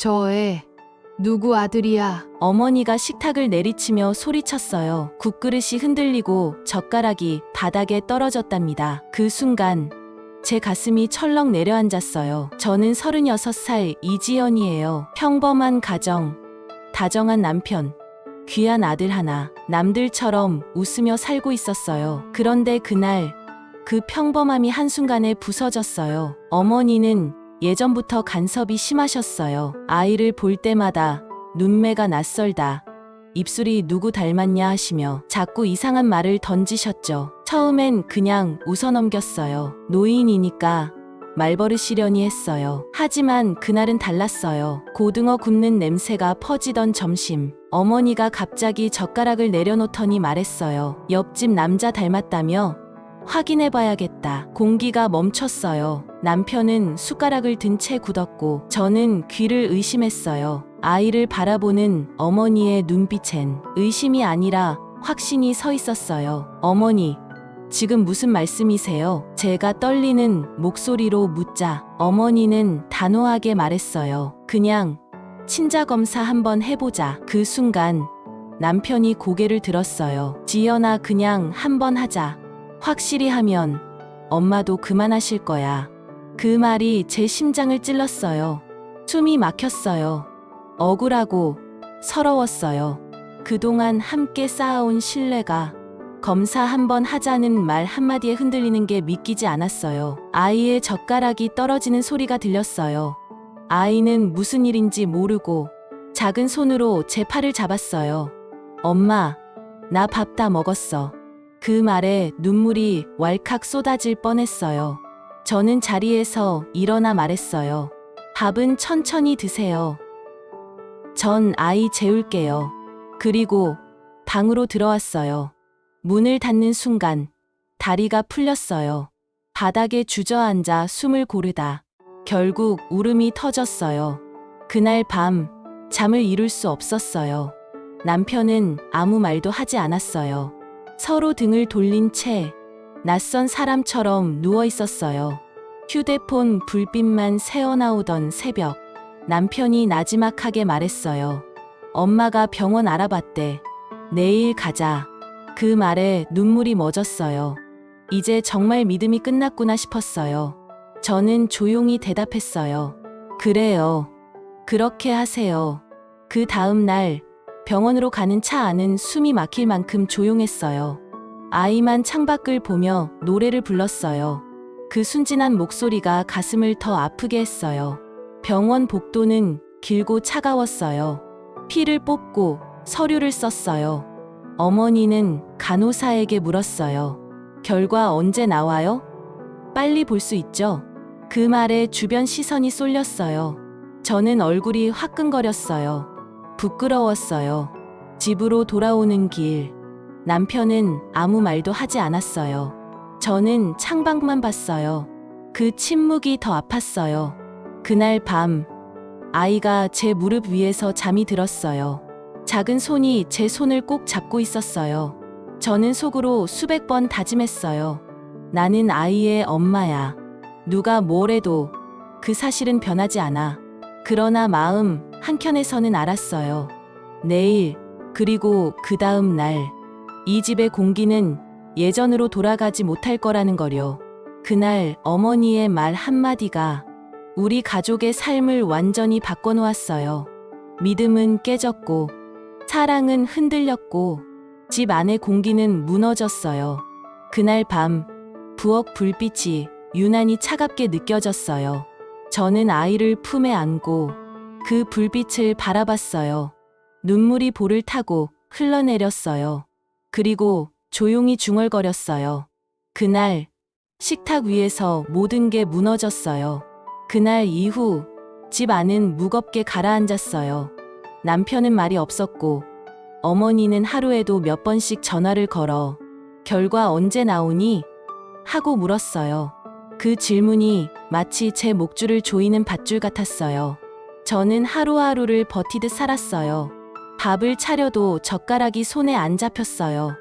저 애, 누구 아들이야? 어머니가 식탁을 내리치며 소리쳤어요. 국그릇이 흔들리고 젓가락이 바닥에 떨어졌답니다. 그 순간 제 가슴이 철렁 내려앉았어요. 저는 36살 이지연이에요. 평범한 가정, 다정한 남편, 귀한 아들 하나, 남들처럼 웃으며 살고 있었어요. 그런데 그날 그 평범함이 한순간에 부서졌어요. 어머니는 예전부터 간섭이 심하셨어요. 아이를 볼 때마다 눈매가 낯설다, 입술이 누구 닮았냐 하시며 자꾸 이상한 말을 던지셨죠. 처음엔 그냥 웃어넘겼어요. 노인이니까 말버릇이려니 했어요. 하지만 그날은 달랐어요. 고등어 굽는 냄새가 퍼지던 점심, 어머니가 갑자기 젓가락을 내려놓더니 말했어요. 옆집 남자 닮았다며? 확인해봐야겠다. 공기가 멈췄어요. 남편은 숟가락을 든 채 굳었고 저는 귀를 의심했어요. 아이를 바라보는 어머니의 눈빛엔 의심이 아니라 확신이 서 있었어요. 어머니, 지금 무슨 말씀이세요? 제가 떨리는 목소리로 묻자 어머니는 단호하게 말했어요. 그냥 친자검사 한번 해보자. 그 순간 남편이 고개를 들었어요. 지연아, 그냥 한번 하자. 확실히 하면 엄마도 그만하실 거야. 그 말이 제 심장을 찔렀어요. 숨이 막혔어요. 억울하고 서러웠어요. 그동안 함께 쌓아온 신뢰가 검사 한번 하자는 말 한마디에 흔들리는 게 믿기지 않았어요. 아이의 젓가락이 떨어지는 소리가 들렸어요. 아이는 무슨 일인지 모르고 작은 손으로 제 팔을 잡았어요. 엄마, 나 밥 다 먹었어. 그 말에 눈물이 왈칵 쏟아질 뻔했어요. 저는 자리에서 일어나 말했어요. 밥은 천천히 드세요. 전 아이 재울게요. 그리고 방으로 들어왔어요. 문을 닫는 순간 다리가 풀렸어요. 바닥에 주저앉아 숨을 고르다 결국 울음이 터졌어요. 그날 밤 잠을 이룰 수 없었어요. 남편은 아무 말도 하지 않았어요. 서로 등을 돌린 채 낯선 사람처럼 누워 있었어요. 휴대폰 불빛만 새어나오던 새벽, 남편이 나지막하게 말했어요. 엄마가 병원 알아봤대. 내일 가자. 그 말에 눈물이 멎었어요. 이제 정말 믿음이 끝났구나 싶었어요. 저는 조용히 대답했어요. 그래요. 그렇게 하세요. 그 다음 날 병원으로 가는 차 안은 숨이 막힐 만큼 조용했어요. 아이만 창밖을 보며 노래를 불렀어요. 그 순진한 목소리가 가슴을 더 아프게 했어요. 병원 복도는 길고 차가웠어요. 피를 뽑고 서류를 썼어요. 어머니는 간호사에게 물었어요. 결과 언제 나와요? 빨리 볼 수 있죠? 그 말에 주변 시선이 쏠렸어요. 저는 얼굴이 화끈거렸어요. 부끄러웠어요. 집으로 돌아오는 길, 남편은 아무 말도 하지 않았어요. 저는 창밖만 봤어요. 그 침묵이 더 아팠어요. 그날 밤, 아이가 제 무릎 위에서 잠이 들었어요. 작은 손이 제 손을 꼭 잡고 있었어요. 저는 속으로 수백 번 다짐했어요. 나는 아이의 엄마야. 누가 뭘 해도 그 사실은 변하지 않아. 그러나 마음 한켠에서는 알았어요. 내일, 그리고 그 다음 날, 이 집의 공기는 예전으로 돌아가지 못할 거라는 거요. 그날 어머니의 말 한마디가 우리 가족의 삶을 완전히 바꿔놓았어요. 믿음은 깨졌고, 사랑은 흔들렸고, 집 안의 공기는 무너졌어요. 그날 밤, 부엌 불빛이 유난히 차갑게 느껴졌어요. 저는 아이를 품에 안고 그 불빛을 바라봤어요. 눈물이 볼을 타고 흘러내렸어요. 그리고 조용히 중얼거렸어요. 그날 식탁 위에서 모든 게 무너졌어요. 그날 이후 집 안은 무겁게 가라앉았어요. 남편은 말이 없었고 어머니는 하루에도 몇 번씩 전화를 걸어 결과 언제 나오니? 하고 물었어요. 그 질문이 마치 제 목줄을 조이는 밧줄 같았어요. 저는 하루하루를 버티듯 살았어요. 밥을 차려도 젓가락이 손에 안 잡혔어요.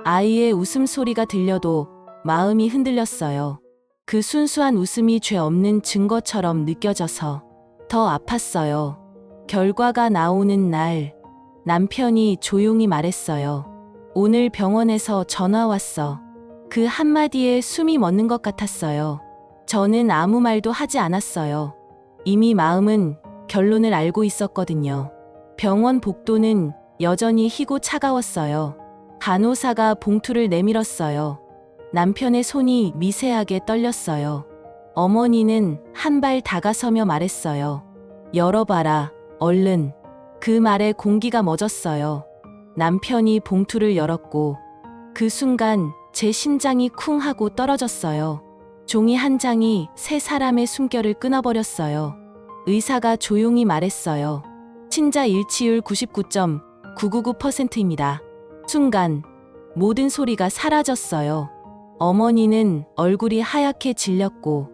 아이의 웃음소리가 들려도 마음이 흔들렸어요. 그 순수한 웃음이 죄 없는 증거처럼 느껴져서 더 아팠어요. 결과가 나오는 날 남편이 조용히 말했어요. 오늘 병원에서 전화 왔어. 그 한마디에 숨이 멎는 것 같았어요. 저는 아무 말도 하지 않았어요. 이미 마음은 결론을 알고 있었거든요. 병원 복도는 여전히 희고 차가웠어요. 간호사가 봉투를 내밀었어요. 남편의 손이 미세하게 떨렸어요. 어머니는 한 발 다가서며 말했어요. 열어봐라, 얼른. 그 말에 공기가 멎었어요. 남편이 봉투를 열었고 그 순간 제 심장이 쿵 하고 떨어졌어요. 종이 한 장이 세 사람의 숨결을 끊어버렸어요. 의사가 조용히 말했어요. 친자 일치율 99.999%입니다. 순간 모든 소리가 사라졌어요. 어머니는 얼굴이 하얗게 질렸고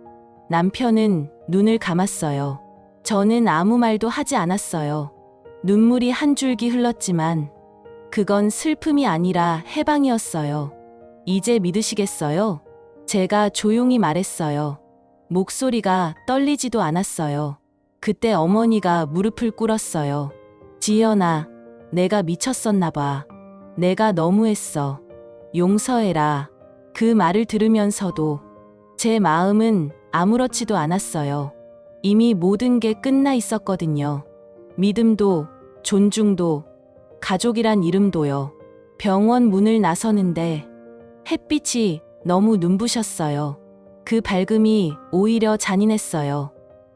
남편은 눈을 감았어요. 저는 아무 말도 하지 않았어요. 눈물이 한 줄기 흘렀지만 그건 슬픔이 아니라 해방이었어요. 이제 믿으시겠어요? 제가 조용히 말했어요. 목소리가 떨리지도 않았어요. 그때 어머니가 무릎을 꿇었어요. 지연아, 내가 미쳤었나 봐. 내가 너무했어. 용서해라. 그 말을 들으면서도 제 마음은 아무렇지도 않았어요. 이미 모든 게 끝나 있었거든요. 믿음도, 존중도, 가족이란 이름도요. 병원 문을 나서는데 햇빛이 너무 눈부셨어요. 그 밝음이 오히려 잔인했어요.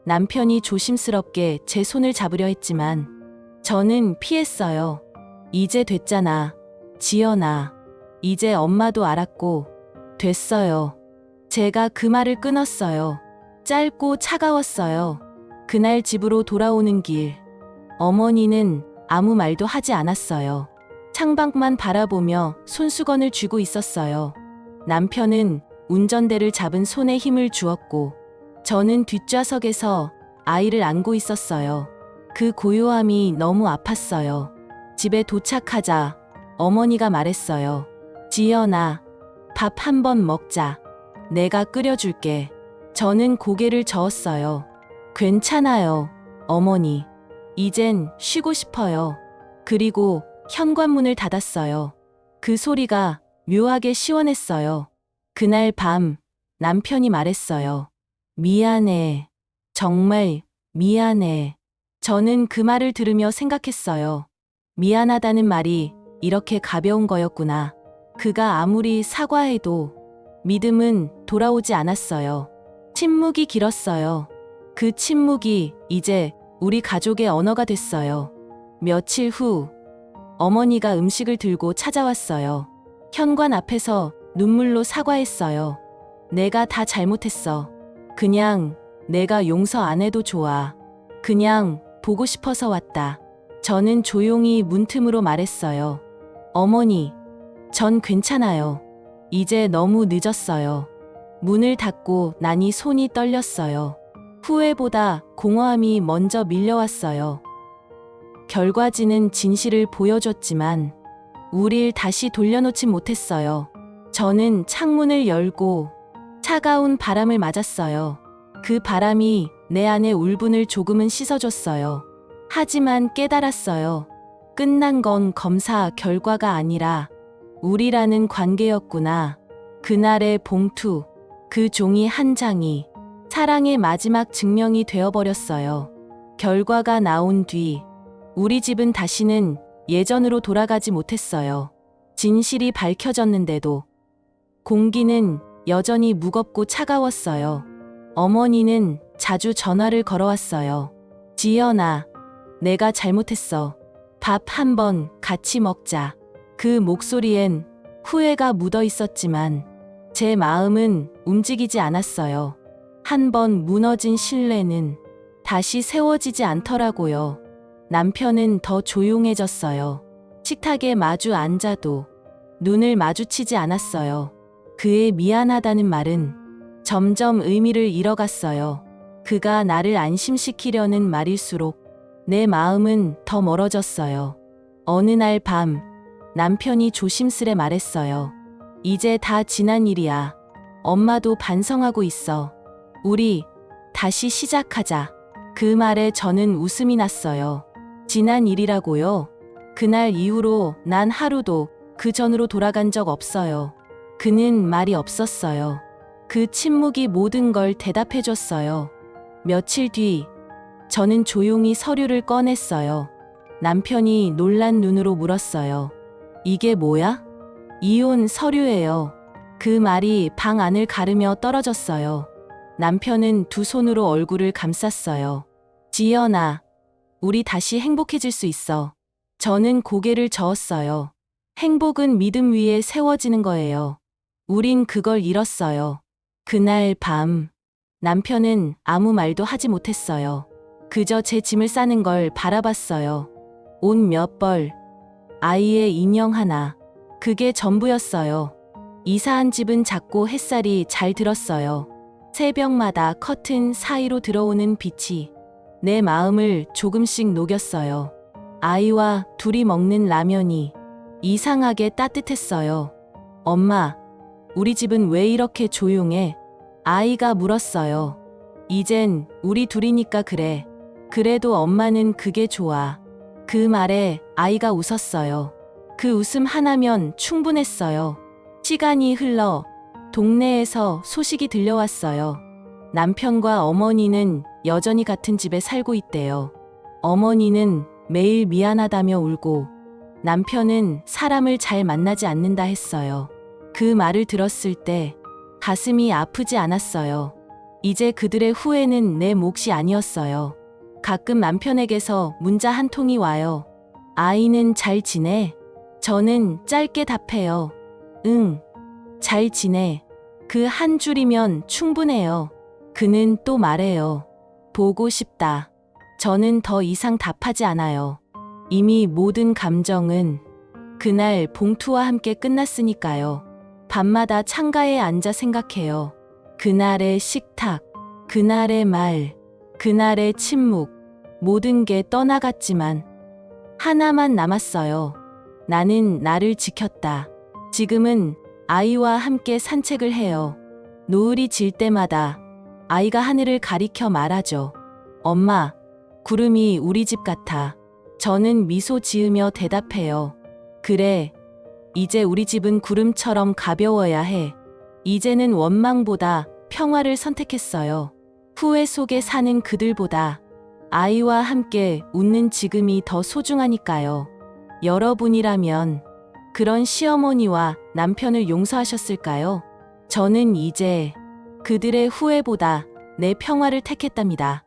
남편이 조심스럽게 제 손을 잡으려 했지만 저는 피했어요. 이제 됐잖아. 지연아. 이제 엄마도 알았고 됐어요. 제가 그 말을 끊었어요. 짧고 차가웠어요. 그날 집으로 돌아오는 길. 어머니는 아무 말도 하지 않았어요. 창밖만 바라보며 손수건을 쥐고 있었어요. 남편은 운전대를 잡은 손에 힘을 주었고 저는 뒷좌석에서 아이를 안고 있었어요. 그 고요함이 너무 아팠어요. 집에 도착하자 어머니가 말했어요. 지연아, 밥 한 번 먹자. 내가 끓여줄게. 저는 고개를 저었어요. 괜찮아요, 어머니. 이젠 쉬고 싶어요. 그리고 현관문을 닫았어요. 그 소리가 묘하게 시원했어요. 그날 밤 남편이 말했어요. 미안해. 정말 미안해. 저는 그 말을 들으며 생각했어요. 미안하다는 말이 이렇게 가벼운 거였구나. 그가 아무리 사과해도 믿음은 돌아오지 않았어요. 침묵이 길었어요. 그 침묵이 이제 우리 가족의 언어가 됐어요. 며칠 후 어머니가 음식을 들고 찾아왔어요. 현관 앞에서 눈물로 사과했어요. 내가 다 잘못했어. 그냥 내가 용서 안 해도 좋아. 그냥 보고 싶어서 왔다. 저는 조용히 문틈으로 말했어요. 어머니, 전 괜찮아요. 이제 너무 늦었어요. 문을 닫고 나니 손이 떨렸어요. 후회보다 공허함이 먼저 밀려왔어요. 결과지는 진실을 보여줬지만 우릴 다시 돌려놓지 못했어요. 저는 창문을 열고 차가운 바람을 맞았어요. 그 바람이 내 안의 울분을 조금은 씻어줬어요. 하지만 깨달았어요. 끝난 건 검사 결과가 아니라 우리라는 관계였구나. 그날의 봉투, 그 종이 한 장이 사랑의 마지막 증명이 되어버렸어요. 결과가 나온 뒤 우리 집은 다시는 예전으로 돌아가지 못했어요. 진실이 밝혀졌는데도 공기는 여전히 무겁고 차가웠어요. 어머니는 자주 전화를 걸어왔어요. 지연아, 내가 잘못했어. 밥 한 번 같이 먹자. 그 목소리엔 후회가 묻어 있었지만 제 마음은 움직이지 않았어요. 한 번 무너진 신뢰는 다시 세워지지 않더라고요. 남편은 더 조용해졌어요. 식탁에 마주 앉아도 눈을 마주치지 않았어요. 그의 미안하다는 말은 점점 의미를 잃어갔어요. 그가 나를 안심시키려는 말일수록 내 마음은 더 멀어졌어요. 어느 날 밤 남편이 조심스레 말했어요. 이제 다 지난 일이야. 엄마도 반성하고 있어. 우리 다시 시작하자. 그 말에 저는 웃음이 났어요. 지난 일이라고요? 그날 이후로 난 하루도 그 전으로 돌아간 적 없어요. 그는 말이 없었어요. 그 침묵이 모든 걸 대답해줬어요. 며칠 뒤, 저는 조용히 서류를 꺼냈어요. 남편이 놀란 눈으로 물었어요. 이게 뭐야? 이혼 서류예요. 그 말이 방 안을 가르며 떨어졌어요. 남편은 두 손으로 얼굴을 감쌌어요. 지연아, 우리 다시 행복해질 수 있어. 저는 고개를 저었어요. 행복은 믿음 위에 세워지는 거예요. 우린 그걸 잃었어요. 그날 밤, 남편은 아무 말도 하지 못했어요. 그저 제 짐을 싸는 걸 바라봤어요. 옷 몇 벌, 아이의 인형 하나. 그게 전부였어요. 이사한 집은 작고 햇살이 잘 들었어요. 새벽마다 커튼 사이로 들어오는 빛이 내 마음을 조금씩 녹였어요. 아이와 둘이 먹는 라면이 이상하게 따뜻했어요. 엄마, 우리 집은 왜 이렇게 조용해? 아이가 물었어요. 이젠 우리 둘이니까 그래. 그래도 엄마는 그게 좋아. 그 말에 아이가 웃었어요. 그 웃음 하나면 충분했어요. 시간이 흘러 동네에서 소식이 들려왔어요. 남편과 어머니는 여전히 같은 집에 살고 있대요. 어머니는 매일 미안하다며 울고 남편은 사람을 잘 만나지 않는다 했어요. 그 말을 들었을 때 가슴이 아프지 않았어요. 이제 그들의 후회는 내 몫이 아니었어요. 가끔 남편에게서 문자 한 통이 와요. 아이는 잘 지내? 저는 짧게 답해요. 응, 잘 지내. 그 한 줄이면 충분해요. 그는 또 말해요. 보고 싶다. 저는 더 이상 답하지 않아요. 이미 모든 감정은 그날 봉투와 함께 끝났으니까요. 밤마다 창가에 앉아 생각해요. 그날의 식탁, 그날의 말, 그날의 침묵, 모든 게 떠나갔지만 하나만 남았어요. 나는 나를 지켰다. 지금은 아이와 함께 산책을 해요. 노을이 질 때마다 아이가 하늘을 가리켜 말하죠. 엄마, 구름이 우리 집 같아. 저는 미소 지으며 대답해요. 그래, 이제 우리 집은 구름처럼 가벼워야 해. 이제는 원망보다 평화를 선택했어요. 후회 속에 사는 그들보다 아이와 함께 웃는 지금이 더 소중하니까요. 여러분이라면 그런 시어머니와 남편을 용서하셨을까요? 저는 이제 그들의 후회보다 내 평화를 택했답니다.